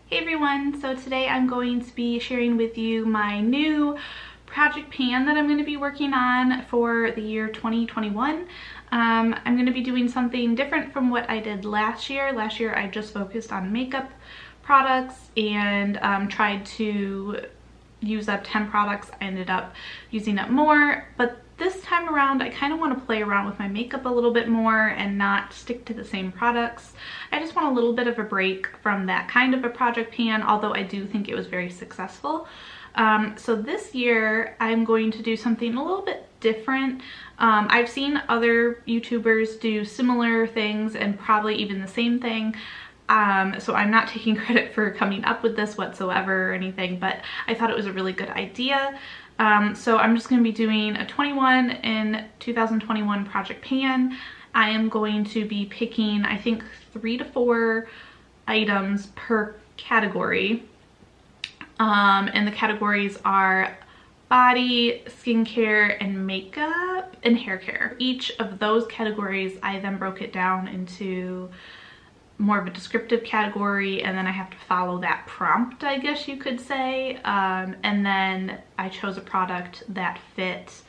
Hey everyone, so today I'm going to be sharing with you my new project pan that I'm going to be working on for the year 2021. I'm going to be doing something different from what I did last year. Last year I just focused on makeup products and tried to use up 10 products. I ended up using up more, but this time around I kind of want to play around with my makeup a little bit more and not stick to the same products. I just want a little bit of a break from that kind of a project pan, although I do think it was very successful. So this year I'm going to do something a little bit different. I've seen other YouTubers do similar things and probably even the same thing. So I'm not taking credit for coming up with this whatsoever or anything, but I thought it was a really good idea. So I'm just going to be doing a 21 in 2021 project pan. I am going to be picking, I think, 3 to 4 items per category. And the categories are body, skincare, and makeup, and hair care. Each of those categories, I then broke it down into more of a descriptive category, and then I have to follow that prompt, I guess you could say. And then I chose a product that fit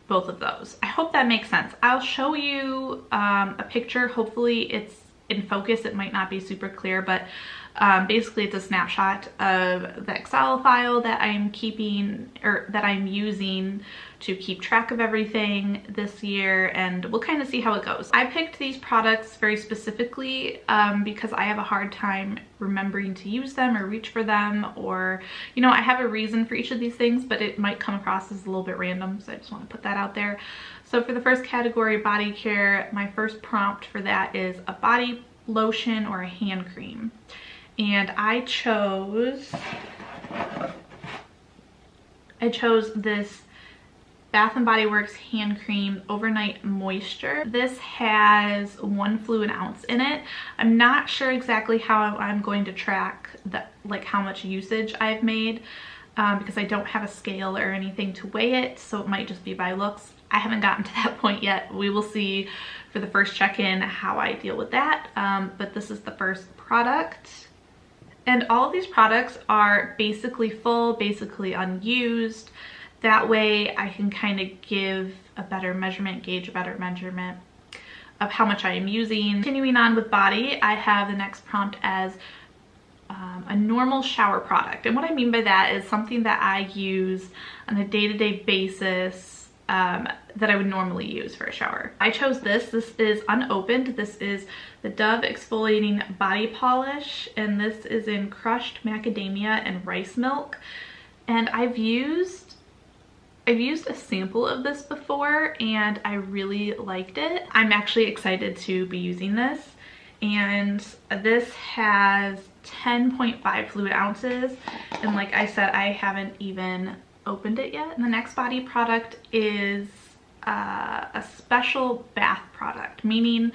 both of those. I hope that makes sense. I'll show you a picture. Hopefully it's in focus. It might not be super clear, but basically it's a snapshot of the Excel file that I'm keeping, or that I'm using to keep track of everything this year, and we'll kind of see how it goes. I picked these products very specifically because I have a hard time remembering to use them or reach for them, or, you know, I have a reason for each of these things, but it might come across as a little bit random, so I just want to put that out there. So for the first category, body care, my first prompt for that is a body lotion or a hand cream. And I chose this Bath & Body Works hand cream overnight moisture. This has 1 fluid ounce in it. I'm not sure exactly how I'm going to track like how much usage I've made because I don't have a scale or anything to weigh it, so it might just be by looks. I haven't gotten to that point yet. We will see for the first check-in how I deal with that, but this is the first product. And all of these products are basically full, basically unused. That way I can kind of give a better measurement, gauge a better measurement of how much I am using. Continuing on with body, I have the next prompt as a normal shower product. And what I mean by that is something that I use on a day-to-day basis that I would normally use for a shower. I chose this. This is unopened. This is the Dove Exfoliating Body Polish, and this is in crushed macadamia and rice milk. And I've used a sample of this before and I really liked it. I'm actually excited to be using this, and this has 10.5 fluid ounces, and like I said, I haven't even opened it yet. And the next body product is a special bath product, meaning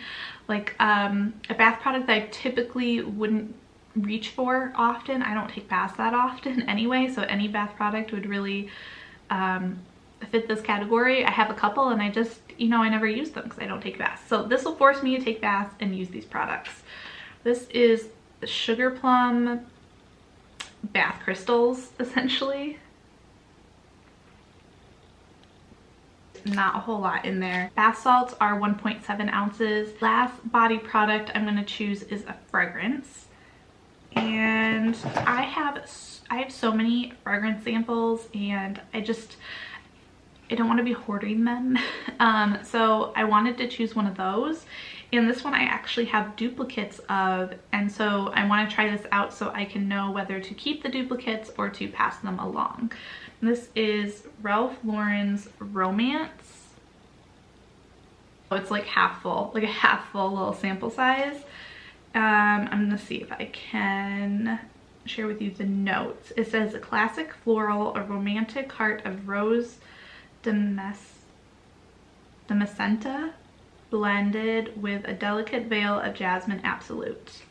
like a bath product that I typically wouldn't reach for often. I don't take baths that often anyway, so any bath product would really fit this category. I have a couple and I just, you know, I never use them because I don't take baths. So this will force me to take baths and use these products. This is the Sugar Plum bath crystals, essentially. Not a whole lot in there. Bath salts are 1.7 ounces. Last body product I'm going to choose is a fragrance. And I have so many fragrance samples and I don't want to be hoarding them. So I wanted to choose one of those. And this one I actually have duplicates of, and so I want to try this out so I can know whether to keep the duplicates or to pass them along. And this is Ralph Lauren's Romance. Oh, it's like half full, like a half full little sample size. I'm gonna see if I can share with you the notes. It says a classic floral, a romantic heart of rose Demescenta blended with a delicate veil of jasmine absolute.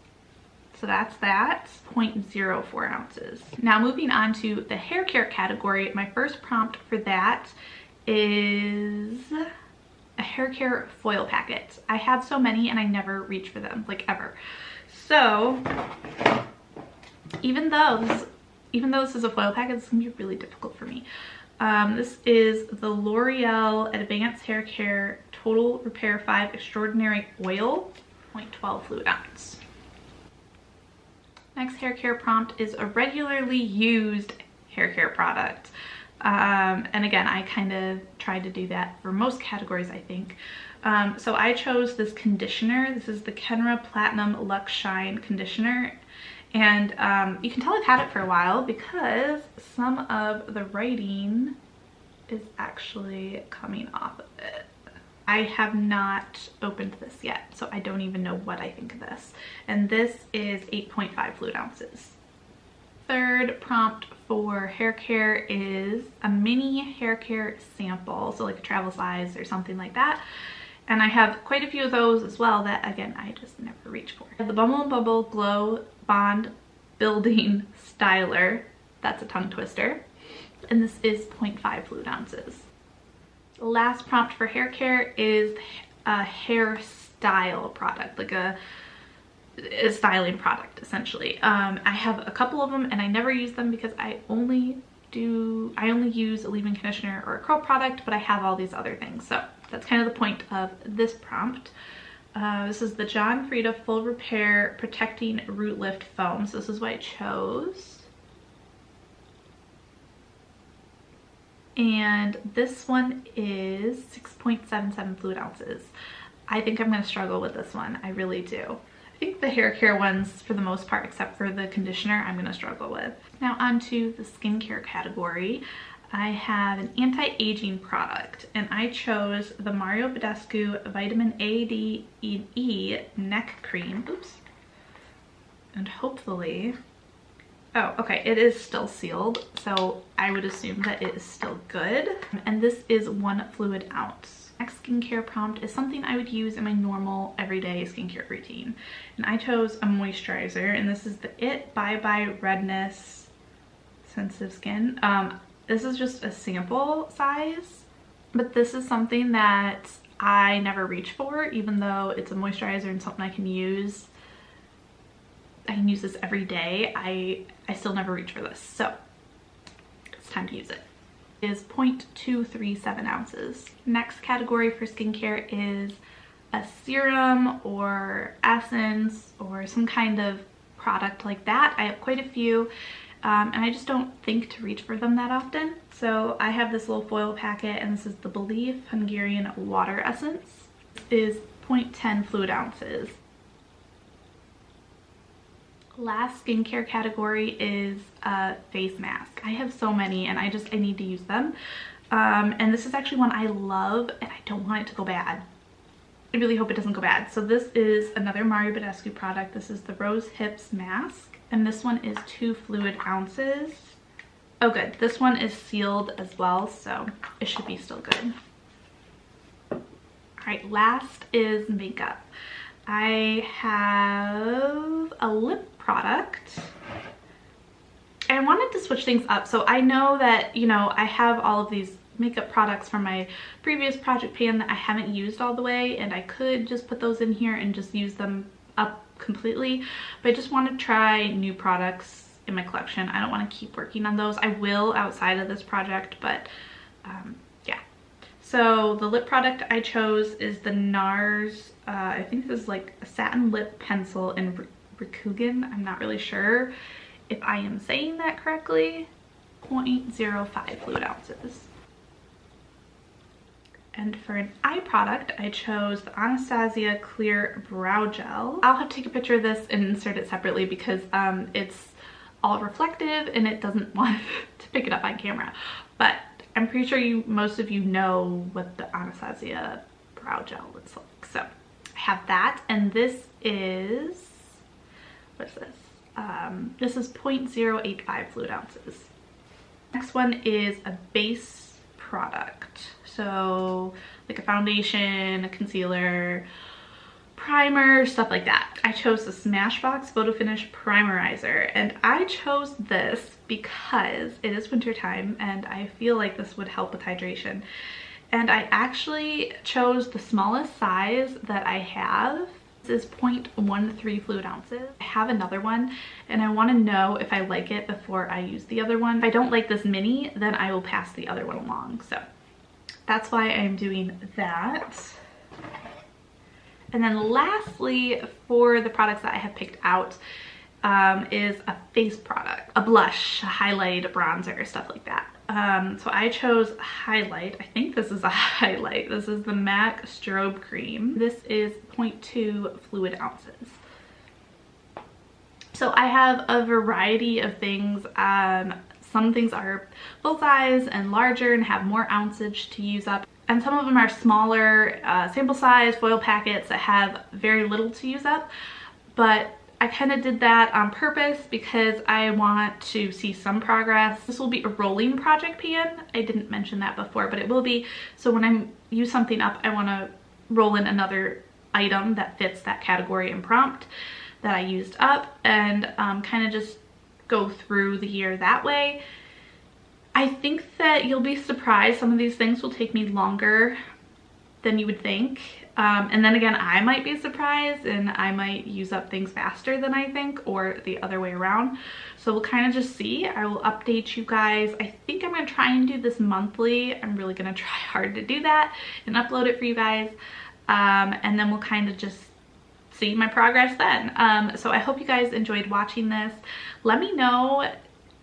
So that's 0.04 ounces. Now moving on to the hair care category, my first prompt for that is a hair care foil packet. I have so many and I never reach for them, like ever. So even though this is a foil packet, it's gonna be really difficult for me. This is the L'Oreal Advanced Hair Care Total Repair 5 Extraordinary Oil, 0.12 fluid ounce. Next hair care prompt is a regularly used hair care product. And again, I kind of tried to do that for most categories, I think. So I chose this conditioner. This is the Kenra Platinum Luxe Shine Conditioner. And you can tell I've had it for a while because some of the writing is actually coming off of it. I have not opened this yet, so I don't even know what I think of this. And this is 8.5 fluid ounces. Third prompt for hair care is a mini hair care sample, so like a travel size or something like that. And I have quite a few of those as well that, again, I just never reach for. The Bumble and Bubble Glow Bond Building Styler, that's a tongue twister, and this is 0.5 fluid ounces. The last prompt for hair care is a hairstyle product, like a styling product essentially. I have a couple of them and I never use them because I only use a leave-in conditioner or a curl product, but I have all these other things. So that's kind of the point of this prompt. This is the John Frieda Full Repair Protecting Root Lift Foam. So this is what I chose. And this one is 6.77 fluid ounces. I think I'm going to struggle with this one. I really do. I think the hair care ones, for the most part, except for the conditioner, I'm going to struggle with. Now onto the skincare category. I have an anti-aging product, and I chose the Mario Badescu Vitamin A, D, and E Neck Cream. Oops. And hopefully... Oh, okay, it is still sealed, so I would assume that it is still good. And this is 1 fluid ounce. Next skincare prompt is something I would use in my normal everyday skincare routine. And I chose a moisturizer, and this is the It Bye Bye Redness Sensitive Skin. This is just a sample size, but this is something that I never reach for, even though it's a moisturizer and something I can use. I can use this every day. I still never reach for this, so it's time to use it. It is 0.237 ounces. Next category for skincare is a serum or essence or some kind of product like that. I have quite a few, and I just don't think to reach for them that often. So I have this little foil packet, and this is the Believe Hungarian Water Essence. This is 0.10 fluid ounces. Last skincare category is a face mask. I have so many and I need to use them. And this is actually one I love and I don't want it to go bad. I really hope it doesn't go bad. So this is another Mario Badescu product. This is the Rose Hips Mask, and this one is 2 fluid ounces. Oh good, this one is sealed as well, so it should be still good. All right, last is makeup. I have a lip product. I wanted to switch things up. So I know that, you know, I have all of these makeup products from my previous project pan that I haven't used all the way, and I could just put those in here and just use them up completely. But I just want to try new products in my collection. I don't want to keep working on those. I will outside of this project, but yeah. So the lip product I chose is the NARS, I think this is like a satin lip pencil in Rikugan. I'm not really sure if I am saying that correctly. 0.05 fluid ounces. And for an eye product, I chose the Anastasia Clear Brow Gel. I'll have to take a picture of this and insert it separately because it's all reflective and it doesn't want to pick it up on camera. But I'm pretty sure most of you know what the Anastasia Brow Gel looks like. So I have that, and this is, what is this? This is 0.085 fluid ounces. Next one is a base product. So like a foundation, a concealer, primer, stuff like that. I chose the Smashbox Photo Finish Primerizer, and I chose this because it is winter time and I feel like this would help with hydration. And I actually chose the smallest size that I have This is 0.13 fluid ounces. I have another one and I want to know if I like it before I use the other one. If I don't like this mini, then I will pass the other one along. So that's why I'm doing that. And then lastly, for the products that I have picked out, is a face product, a blush, a highlight, a bronzer, stuff like that. So I chose highlight. I think this is a highlight. This is the MAC Strobe Cream. This is 0.2 fluid ounces. So I have a variety of things. Some things are full size and larger and have more ounceage to use up. And some of them are smaller, sample size foil packets that have very little to use up. But I kind of did that on purpose because I want to see some progress. This will be a rolling project pan. I didn't mention that before, but it will be. So when I use something up, I want to roll in another item that fits that category and prompt that I used up, and kind of just go through the year that way. I think that you'll be surprised. Some of these things will take me longer than you would think. And then again, I might be surprised and I might use up things faster than I think, or the other way around. So we'll kind of just see. I will update you guys. I think I'm going to try and do this monthly. I'm really going to try hard to do that and upload it for you guys. And then we'll kind of just see my progress then. So I hope you guys enjoyed watching this. Let me know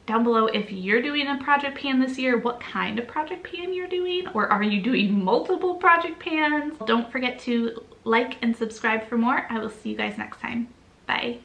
down below if you're doing a project pan this year, what kind of project pan you're doing, or are you doing multiple project pans? Don't forget to like and subscribe for more. I will see you guys next time. Bye.